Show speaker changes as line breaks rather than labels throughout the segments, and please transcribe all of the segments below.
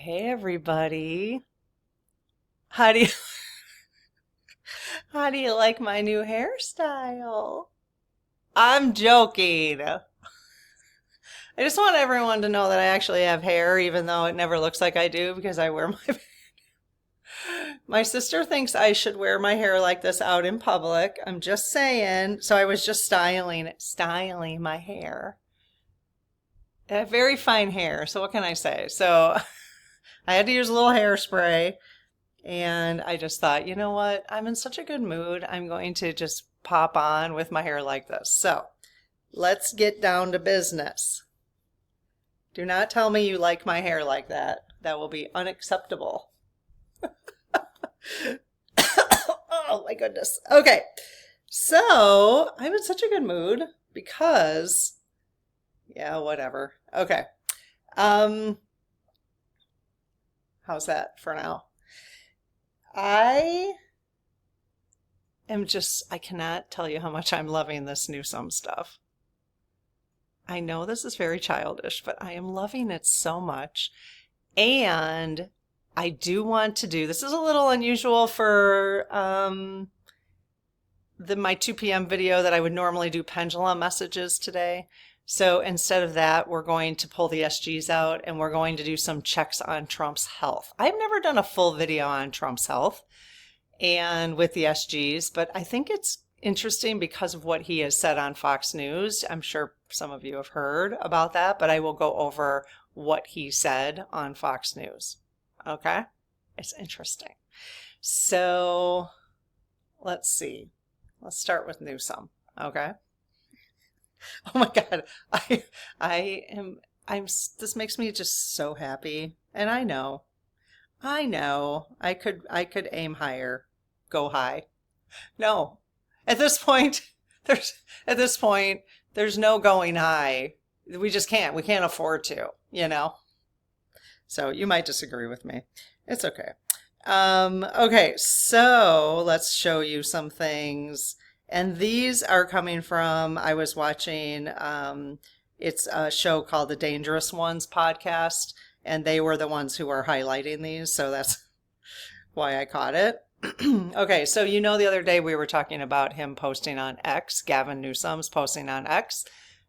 Hey everybody. How do you how do you like my new hairstyle? I'm joking. I just want everyone to know that I actually have hair even though it never looks like I do because I wear my my sister thinks I should wear my hair like this out in public. I'm just saying. So I was just styling my hair. I have very fine hair, so what can I say? So I had to use a little hairspray. And I just thought, you know what? I'm in such a good mood. I'm going to just pop on with my hair like this. So let's get down to business. Do not tell me you like my hair like that. That will be unacceptable. Oh my goodness. Okay. So I'm in such a good mood because, yeah, whatever. Okay. Um, how's that for now? I I cannot tell you how much I'm loving this Newsome stuff. I know this is very childish, but I am loving it so much. And I do want to do, this is a little unusual for my 2 p.m. video that I would normally do pendulum messages today. So instead of that, we're going to pull the SGs out and we're going to do some checks on Trump's health. I've never done a full video on Trump's health and with the SGs, but I think it's interesting because of what he has said on Fox News. I'm sure some of you have heard about that, but I will go over what he said on Fox News. Okay? It's interesting. So let's see. Let's start with Newsome. Okay? Oh my God. This makes me just so happy. And I know, I could aim higher, go high. No, at this point, at this point, there's no going high. We just can't, we can't afford to, you know? So you might disagree with me. It's okay. Okay, so let's show you some things. And these are coming from, I was watching, it's a show called the Dangerous Ones podcast, and they were the ones who were highlighting these, so that's why I caught it. Okay, so you know the other day we were talking about him posting on X, Gavin Newsom's posting on X,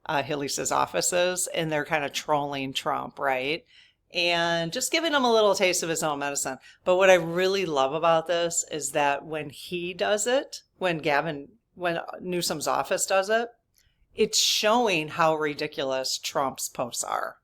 Hilisa's offices, and they're kind of trolling Trump, right? And just giving him a little taste of his own medicine. But what I really love about this is that when he does it, when Newsom's office does it, it's showing how ridiculous Trump's posts are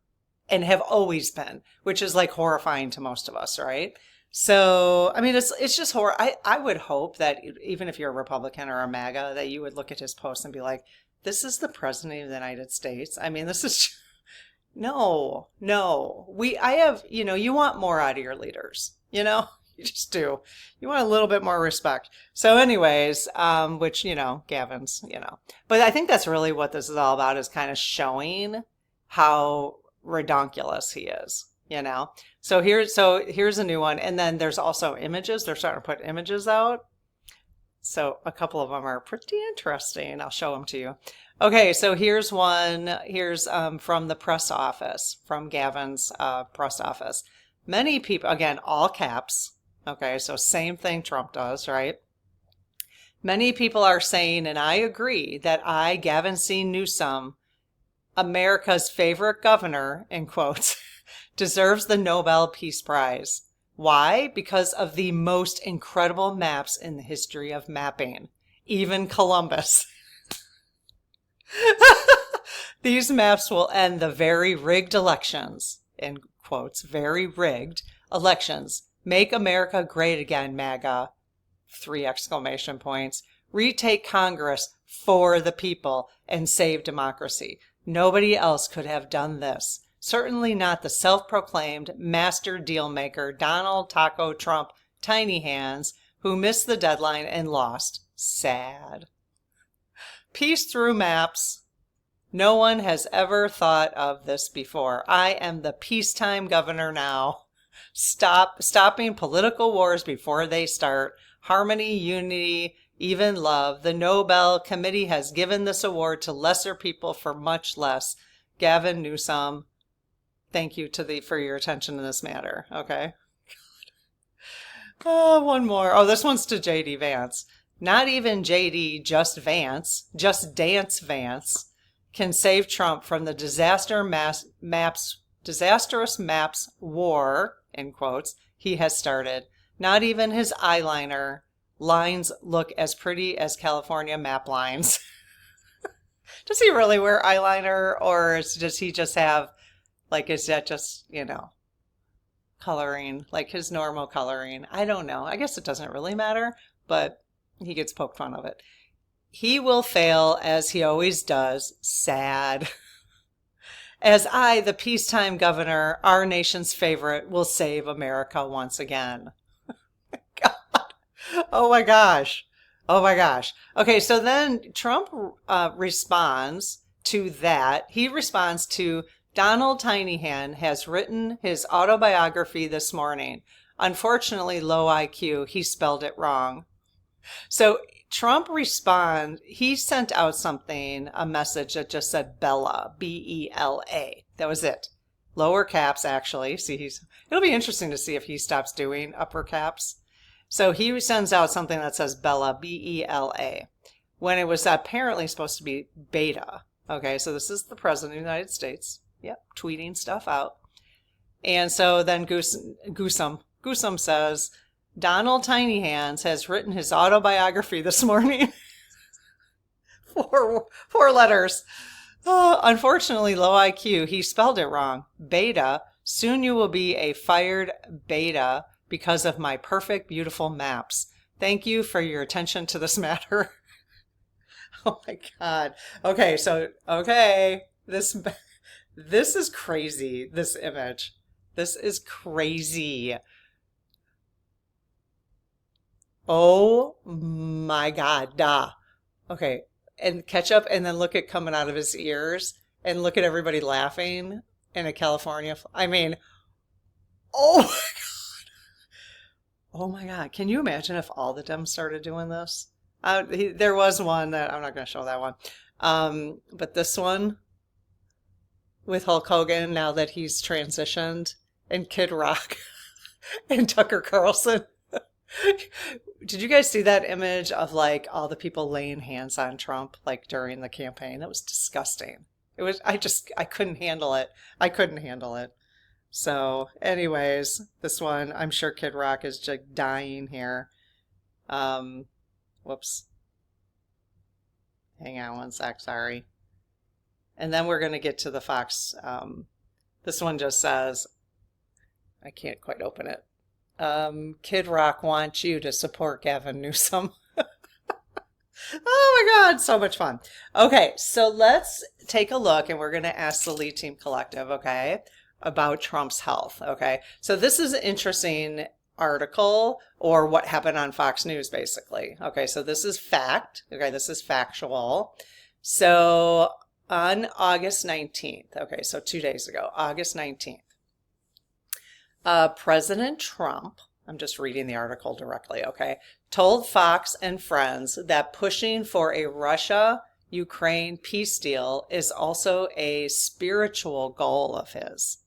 and have always been, which is like horrifying to most of us, right? So, I mean, it's just horror. I would hope that even if you're a Republican or a MAGA, that you would look at his post and be like, this is the president of the United States. I mean, this is no, no. I have, you want more out of your leaders, you just do. You want a little bit more respect. So anyways, which, Gavin's, but I think that's really what this is all about, is kind of showing how redonkulous he is, So here's a new one. And then there's also images. They're starting to put images out. So a couple of them are pretty interesting. I'll show them to you. Okay, so here's one. Here's from the press office, from Gavin's press office. Many people, again, all caps. Okay, so same thing Trump does, right? Many people are saying, and I agree, that I, Gavin C. Newsom, America's favorite governor, in quotes, deserves the Nobel Peace Prize. Why? Because of the most incredible maps in the history of mapping. Even Columbus. These maps will end the very rigged elections, in quotes, very rigged elections. Make America great again, MAGA. 3 exclamation points. Retake Congress for the people and save democracy. Nobody else could have done this. Certainly not the self-proclaimed master deal maker Donald Taco Trump Tiny Hands, who missed the deadline and lost. Sad. Peace through maps. No one has ever thought of this before. I am the peacetime governor now. Stopping political wars before they start. Harmony, unity, even love. The Nobel Committee has given this award to lesser people for much less. Gavin Newsom, Thank you for your attention in this matter. Okay. One more. Oh, this one's to JD Vance. Not even JD, just Vance, just Dance Vance can save Trump from the disastrous maps war, in quotes, he has started. Not even his eyeliner lines look as pretty as California map lines. Does he really wear eyeliner, or does he just have, like, is that just, coloring, like his normal coloring? I don't know. I guess it doesn't really matter, but he gets poked fun of it. He will fail as he always does. Sad. As I, the peacetime governor, our nation's favorite, will save America once again. God. Oh my gosh. Oh my gosh. Okay, so then Trump responds to that. He responds to Donald Tinyhan has written his autobiography this morning. Unfortunately, low IQ, he spelled it wrong. So Trump he sent out a message that just said Bella, B-E-L-A. That was it. Lower caps, actually. See, it'll be interesting to see if he stops doing upper caps. So he sends out something that says Bella, B-E-L-A, when it was apparently supposed to be beta. Okay, so this is the President of the United States. Yep, tweeting stuff out. And so then Newsome says, Donald Tiny Hands has written his autobiography this morning. four letters. Unfortunately, low IQ, he spelled it wrong. Beta, soon you will be a fired beta because of my perfect, beautiful maps. Thank you for your attention to this matter. Oh my God. Okay, this is crazy, this image. This is crazy. Oh my God. Duh. Okay, and catch up and then look at coming out of his ears and look at everybody laughing in a California. I mean, oh my God. Oh my God. Can you imagine if all the Dems started doing this? There was one that, I'm not going to show that one. But this one with Hulk Hogan, now that he's transitioned, and Kid Rock and Tucker Carlson. Did you guys see that image of like all the people laying hands on Trump like during the campaign? That was disgusting. I couldn't handle it. I couldn't handle it. So anyways, this one, I'm sure Kid Rock is just dying here. Whoops. Hang on one sec, sorry. And then we're going to get to the Fox. This one just says, I can't quite open it. Kid Rock wants you to support Gavin Newsom. Oh my God, so much fun. Okay, so let's take a look, and we're going to ask the Lead Team Collective, okay, about Trump's health, okay? So this is an interesting article, or what happened on Fox News, basically. Okay, so this is fact. Okay, this is factual. So on August 19th, okay, so 2 days ago, August 19th, President Trump, I'm just reading the article directly, okay, told Fox and Friends that pushing for a Russia-Ukraine peace deal is also a spiritual goal of his.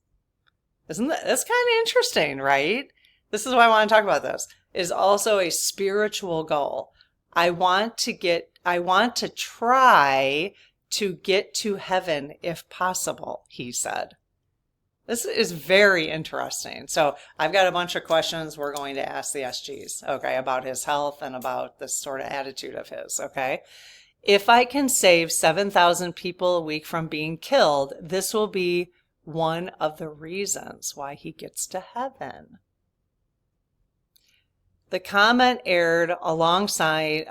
That's kind of interesting, right? This is why I want to talk about this. Is also a spiritual goal. I want to try to get to heaven if possible, he said. This is very interesting. So I've got a bunch of questions we're going to ask the SGs, okay, about his health and about this sort of attitude of his, okay? If I can save 7,000 people a week from being killed, this will be one of the reasons why he gets to heaven. The comment aired alongside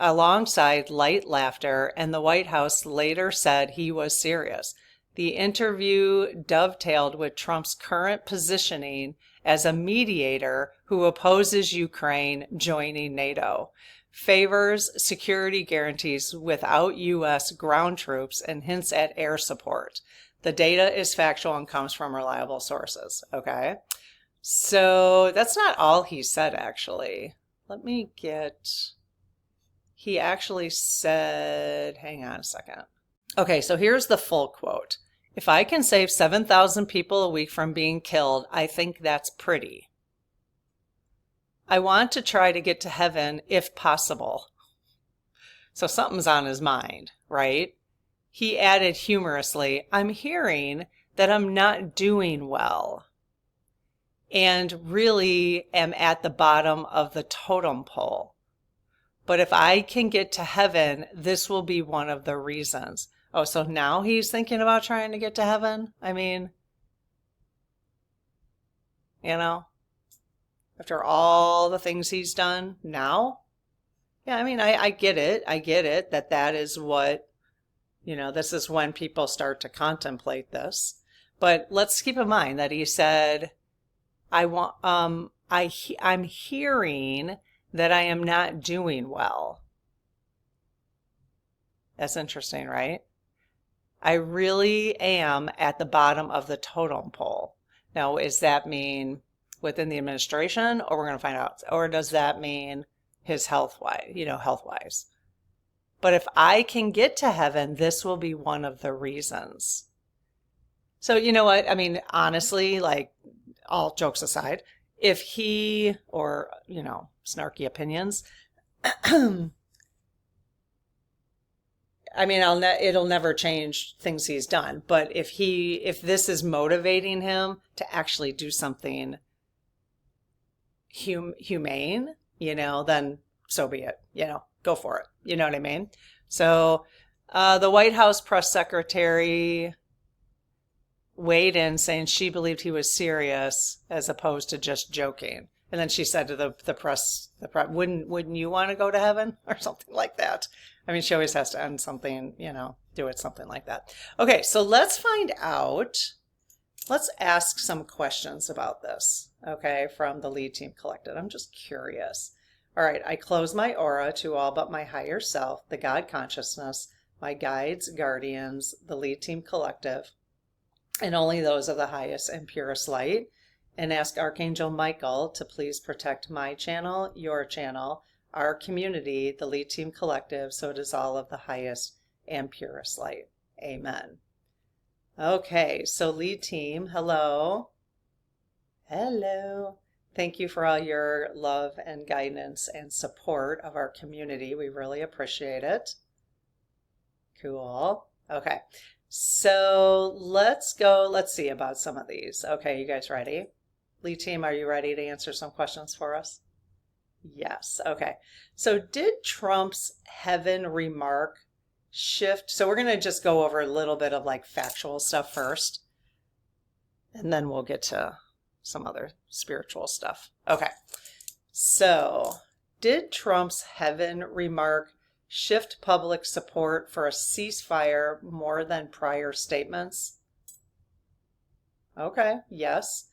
light laughter, and the White House later said he was serious. The interview dovetailed with Trump's current positioning as a mediator who opposes Ukraine joining NATO, favors security guarantees without U.S. ground troops, and hints at air support. The data is factual and comes from reliable sources, okay? So that's not all he said, actually. He actually said, hang on a second. Okay, so here's the full quote. If I can save 7,000 people a week from being killed, I think that's pretty. I want to try to get to heaven if possible. So something's on his mind, right? He added humorously, I'm hearing that I'm not doing well and really am at the bottom of the totem pole. But if I can get to heaven, this will be one of the reasons. Oh, so now he's thinking about trying to get to heaven? I mean, you know, after all the things he's done now? Yeah, I mean, I get it. I get it that is what, this is when people start to contemplate this. But let's keep in mind that he said, I'm hearing that I am not doing well. That's interesting, right? I really am at the bottom of the totem pole. Now, does that mean within the administration, or we're going to find out, or does that mean his health-wise? But if I can get to heaven, this will be one of the reasons. So you know what? I mean, honestly, like all jokes aside, if he, or, snarky opinions, I mean, it'll never change things he's done. But if this is motivating him to actually do something humane, then so be it. Go for it. You know what I mean? So, the White House press secretary weighed in saying she believed he was serious as opposed to just joking. And then she said to the press, wouldn't you want to go to heaven or something like that? I mean, she always has to end something, do it something like that. Okay, so let's find out. Let's ask some questions about this, okay, from the lead team collected. I'm just curious. All right, I close my aura to all but my higher self, the God consciousness, my guides, guardians, the lead team collective, and only those of the highest and purest light, and ask Archangel Michael to please protect my channel, your channel, our community, the lead team collective, so it is all of the highest and purest light. Amen. Okay, so lead team, hello. Hello. Thank you for all your love and guidance and support of our community. We really appreciate it. Cool. Okay, so let's see about some of these. Okay, you guys ready? Lead team, are you ready to answer some questions for us? Yes. Okay. So did Trump's heaven remark shift? So we're going to just go over a little bit of like factual stuff first, and then we'll get to some other spiritual stuff. Okay. So did Trump's heaven remark shift public support for a ceasefire more than prior statements? Okay. Yes.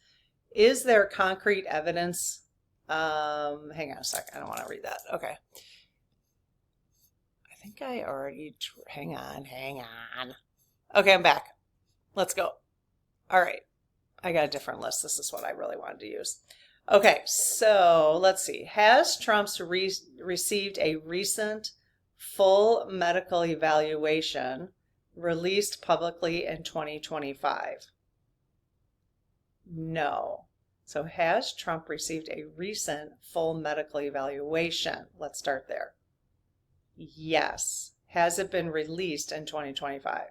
Is there concrete evidence? Hang on a second. I don't want to read that. Okay. I think I already, hang on. Okay, I'm back. Let's go. All right. I got a different list. This is what I really wanted to use. Okay, so let's see. Has Trump's received a recent full medical evaluation released publicly in 2025? No. So has Trump received a recent full medical evaluation? Let's start there. Yes. Has it been released in 2025?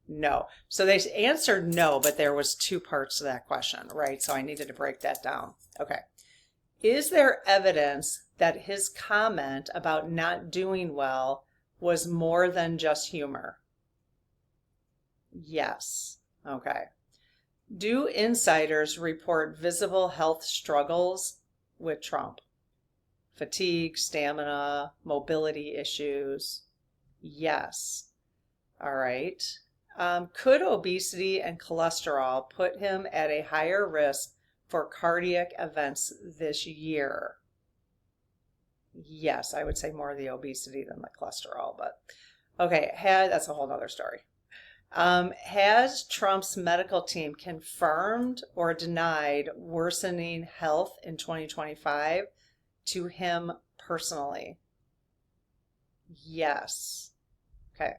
No. So they answered no, but there was two parts to that question, right? So I needed to break that down. Okay. Is there evidence that his comment about not doing well was more than just humor? Yes. Okay. Do insiders report visible health struggles with Trump? Fatigue, stamina, mobility issues? Yes. All right. Could obesity and cholesterol put him at a higher risk for cardiac events this year? Yes, I would say more the obesity than the cholesterol, but okay, that's a whole other story. Has Trump's medical team confirmed or denied worsening health in 2025 to him personally? Yes. Okay.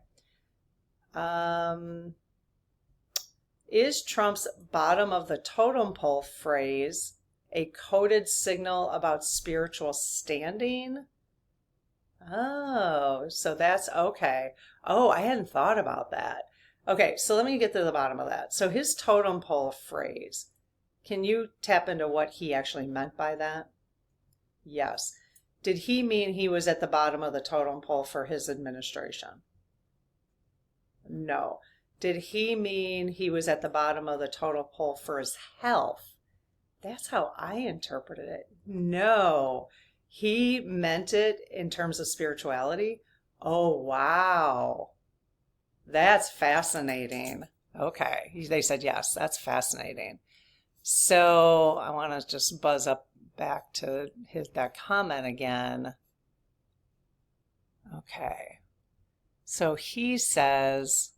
Is Trump's bottom of the totem pole phrase a coded signal about spiritual standing? Oh, so that's okay. Oh, I hadn't thought about that. Okay, so let me get to the bottom of that. So his totem pole phrase, can you tap into what he actually meant by that? Yes. Did he mean he was at the bottom of the totem pole for his administration? No. Did he mean he was at the bottom of the totem pole for his health? That's how I interpreted it. No. He meant it in terms of spirituality. Oh, wow. That's fascinating. Okay. They said yes. That's fascinating. So I want to just buzz up back to that comment again. Okay. So he says,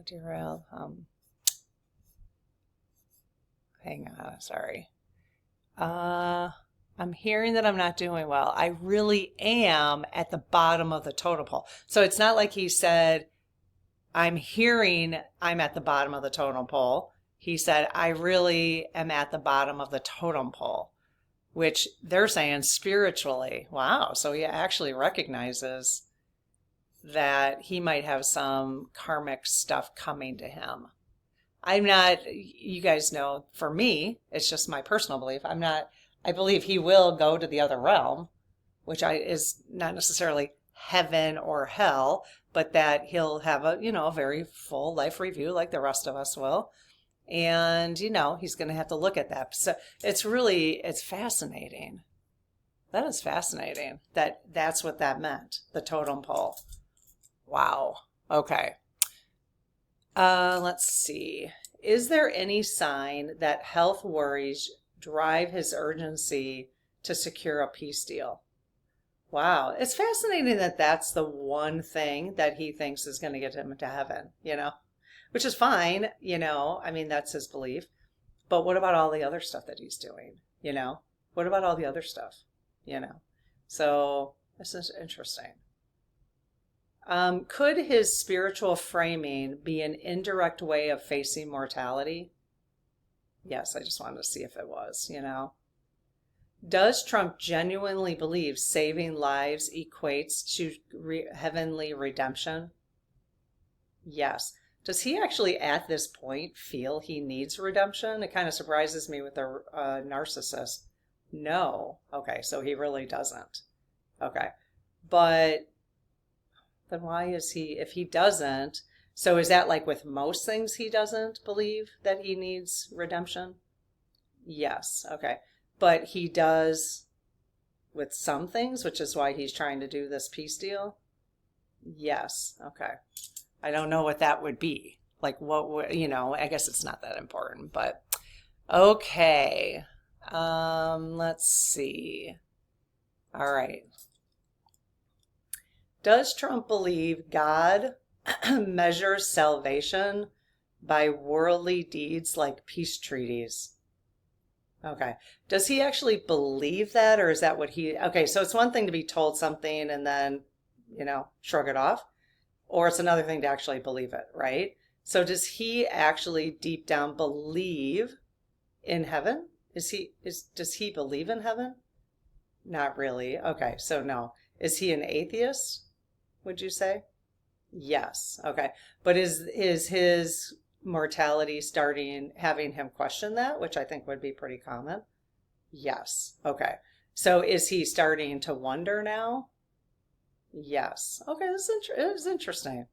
derail, hang on, sorry. I'm hearing that I'm not doing well. I really am at the bottom of the totem pole. So it's not like he said, I'm hearing I'm at the bottom of the totem pole. He said, I really am at the bottom of the totem pole, which they're saying spiritually. Wow. So he actually recognizes that he might have some karmic stuff coming to him. I'm not, you guys know, for me, it's just my personal belief. I believe he will go to the other realm, which is not necessarily heaven or hell, but that he'll have a very full life review like the rest of us will. And, he's going to have to look at that. So it's fascinating. That is fascinating. That's what that meant, the totem pole. Wow. Okay. Let's see. Is there any sign that health worries drive his urgency to secure a peace deal? Wow. It's fascinating that that's the one thing that he thinks is going to get him to heaven, which is fine. I mean, that's his belief. But what about all the other stuff that he's doing? What about all the other stuff? So this is interesting. Could his spiritual framing be an indirect way of facing mortality? Yes, I just wanted to see if it was, Does Trump genuinely believe saving lives equates to heavenly redemption? Yes. Does he actually at this point feel he needs redemption? It kind of surprises me with a narcissist. No. Okay, so he really doesn't. Okay. But then why is he, if he doesn't, so is that like with most things he doesn't believe that he needs redemption? Yes. Okay. But he does with some things, which is why he's trying to do this peace deal? Yes. Okay. I don't know what that would be. Like what, I guess it's not that important, but okay. Let's see. All right. Does Trump believe God measures salvation by worldly deeds like peace treaties? Okay. Does he actually believe that, or is that what okay, so it's one thing to be told something and then, shrug it off, or it's another thing to actually believe it, right? So does he actually deep down believe in heaven? Does he believe in heaven? Not really. Okay, so no. Is he an atheist, would you say? Yes. Okay. But is his mortality having him question that, which I think would be pretty common? Yes. Okay. So is he starting to wonder now? Yes. Okay, this is interesting.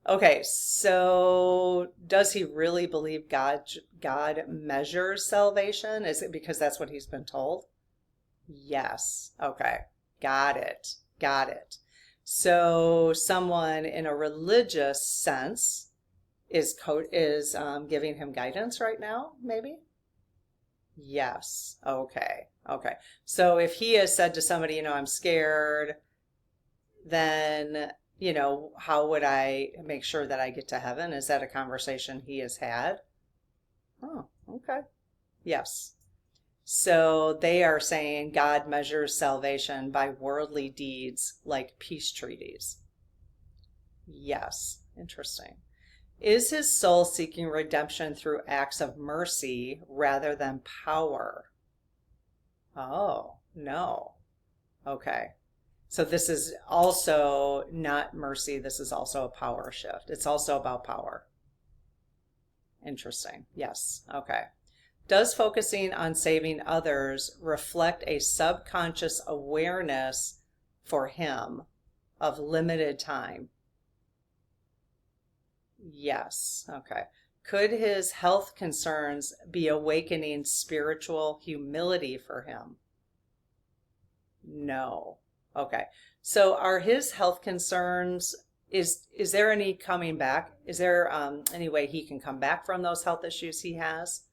Okay, so does he really believe God measures salvation? Is it because that's what he's been told? Yes. Okay. Got it. Got it. So someone in a religious sense is giving him guidance right now, maybe? Yes. Okay. Okay. So if he has said to somebody, I'm scared, then, how would I make sure that I get to heaven? Is that a conversation he has had? Oh, okay. Yes. So they are saying God measures salvation by worldly deeds like peace treaties. Yes. Interesting. Is his soul seeking redemption through acts of mercy rather than power? Oh, no. Okay. So this is also not mercy. This is also a power shift. It's also about power. Interesting. Yes. Okay. Does focusing on saving others reflect a subconscious awareness for him of limited time? Yes. Okay. Could his health concerns be awakening spiritual humility for him? No. Okay. So are his health concerns, is there any coming back? Is there any way he can come back from those health issues he has?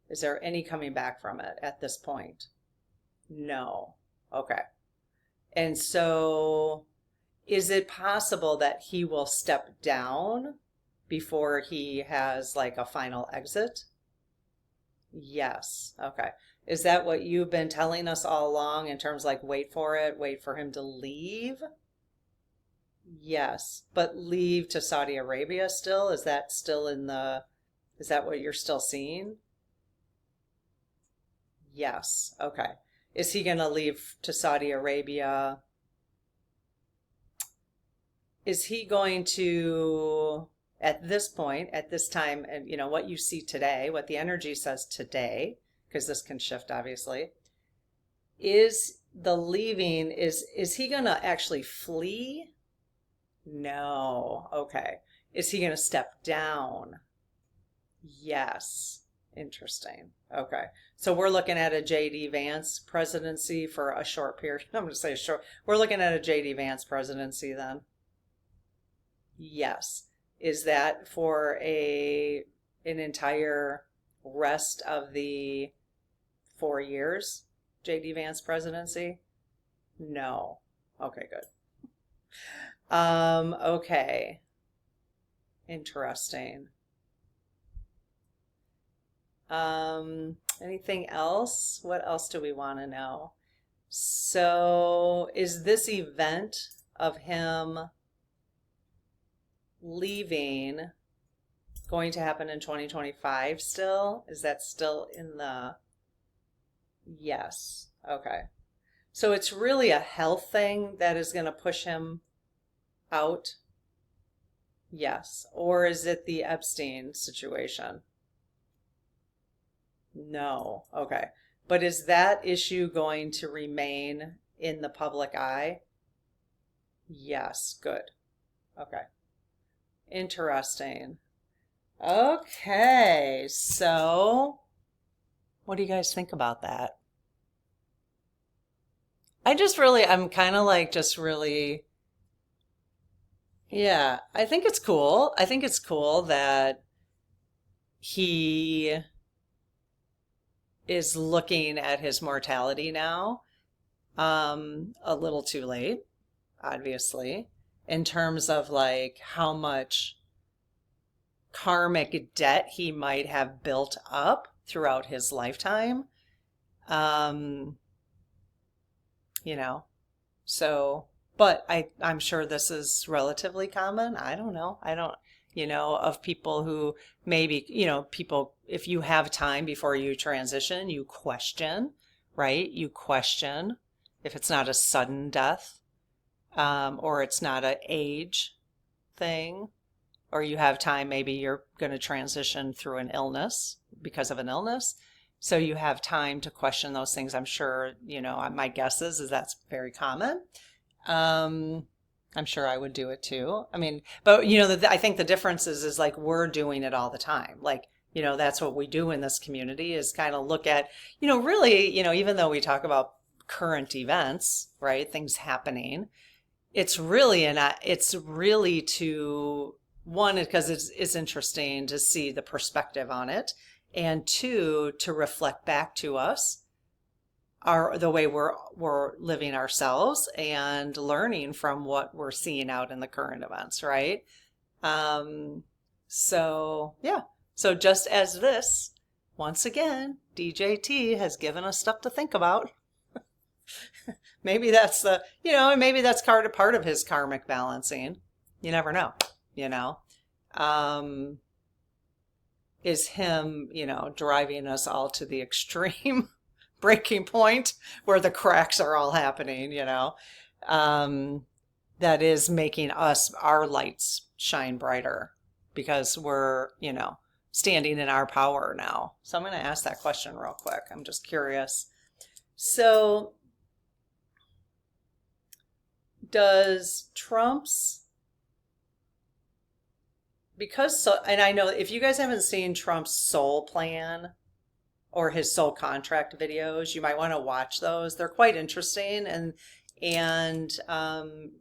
Is there any coming back from it at this point? No. Okay. And so is it possible that he will step down before he has like a final exit? Yes. Okay. Is that what you've been telling us all along in terms like wait for it, wait for him to leave? Yes. But leave to Saudi Arabia still? Is that still in the, is that what you're still seeing? Yes. Okay. Is he going to leave to Saudi Arabia? Is he going to, at this point, at this time, and you know, what you see today, what the energy says today, because this can shift obviously, is the leaving, is he going to actually flee? No. Okay. Is he going to step down? Yes. Interesting. Okay. So we're looking at a J.D. Vance presidency for a short period. I'm going to say short. We're looking at a J.D. Vance presidency then. Yes. Is that for an entire rest of the 4 years J.D. Vance presidency? No. Okay, good. Okay. Interesting. Anything else? What else do we want to know? So, is this event of him leaving going to happen in 2025 still? Is that still in the... Yes. Okay. So it's really a health thing that is going to push him out? Yes. Or is it the Epstein situation? No. Okay. But is that issue going to remain in the public eye? Yes. Good. Okay. Interesting. Okay. So, what do you guys think about that? I'm kind of like just really, yeah, I think it's cool. I think it's cool that he is looking at his mortality now, a little too late, obviously, in terms of like how much karmic debt he might have built up throughout his lifetime. Um, you know, so, but I'm sure this is relatively common. I don't know. I don't, of people who maybe, people, if you have time before you transition, you question, right? You question if it's not a sudden death, or it's not an age thing, or you have time, maybe you're going to transition through an illness because of an illness. So you have time to question those things. I'm sure, my guess is that's very common. I'm sure I would do it too. I mean, but I think the difference is like we're doing it all the time. Like, that's what we do in this community is kind of look at, really, even though we talk about current events, right? Things happening, it's really to one, because it's interesting to see the perspective on it, and two, to reflect back to us the way we're living ourselves and learning from what we're seeing out in the current events, right? So yeah. So just as this, once again, DJT has given us stuff to think about. Maybe that's maybe that's part of his karmic balancing, You never know, you know. Is him, you know, driving us all to the extreme breaking point where the cracks are all happening, you know, that is making us, our lights shine brighter because we're, you know, standing in our power now. So I'm going to ask that question real quick. I'm just curious. So does Trump's, because so, and I know if you guys haven't seen Trump's soul plan or his soul contract videos, you might want to watch those. They're quite interesting, and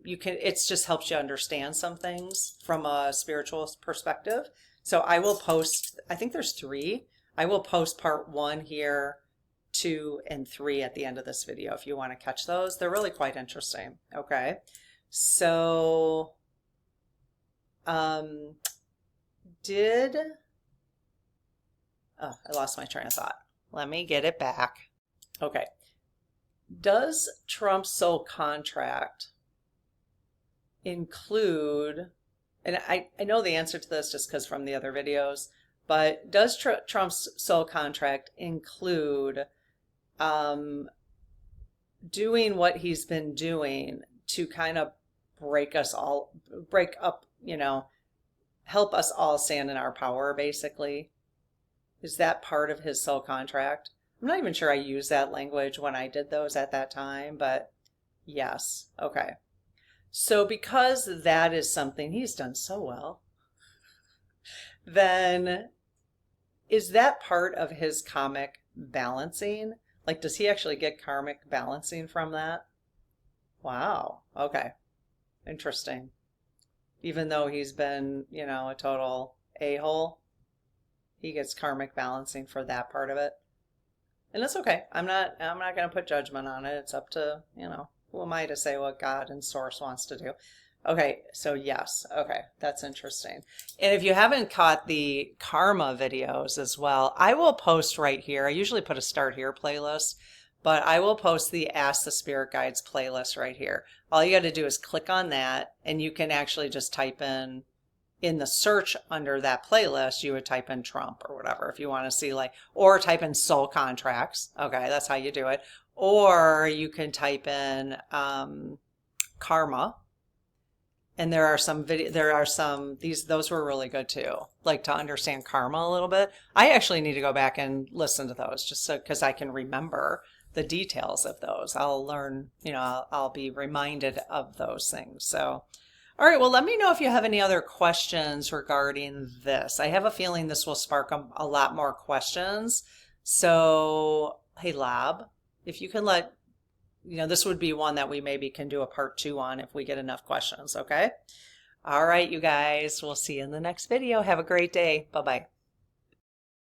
you can, it's just helps you understand some things from a spiritual perspective. So I will post, I think there's 3. I will post part 1 here, 2 and 3 at the end of this video if you want to catch those. They're really quite interesting. Okay. So I lost my train of thought. Let me get it back. Okay. Does Trump's soul contract include, and I know the answer to this just because from the other videos, but does Trump's soul contract include doing what he's been doing to kind of break up, you know, help us all stand in our power, basically? Is that part of his soul contract? I'm not even sure I used that language when I did those at that time, but yes. Okay. So because that is something he's done so well, then is that part of his karmic balancing? Like, does he actually get karmic balancing from that? Wow. Okay. Interesting. Even though he's been, you know, a total a-hole, he gets karmic balancing for that part of it. And it's okay. I'm not going to put judgment on it. It's up to, you know, who am I to say what God and Source wants to do? Okay, so yes. Okay, that's interesting. And if you haven't caught the karma videos as well, I will post right here. I usually put a Start Here playlist, but I will post the Ask the Spirit Guides playlist right here. All you got to do is click on that, and you can actually just type in the search under that playlist, you would type in Trump or whatever if you want to see, like, or type in soul contracts. Okay, that's how you do it. Or you can type in karma. And there are some those were really good too, like to understand karma a little bit. I actually need to go back and listen to those just so, because I can remember the details of those. I'll learn, you know, I'll be reminded of those things. So, all right, well, let me know if you have any other questions regarding this. I have a feeling this will spark a lot more questions. So, hey, lab, if you can let, you know, this would be one that we maybe can do a part 2 on if we get enough questions, okay? All right, you guys, we'll see you in the next video. Have a great day. Bye-bye.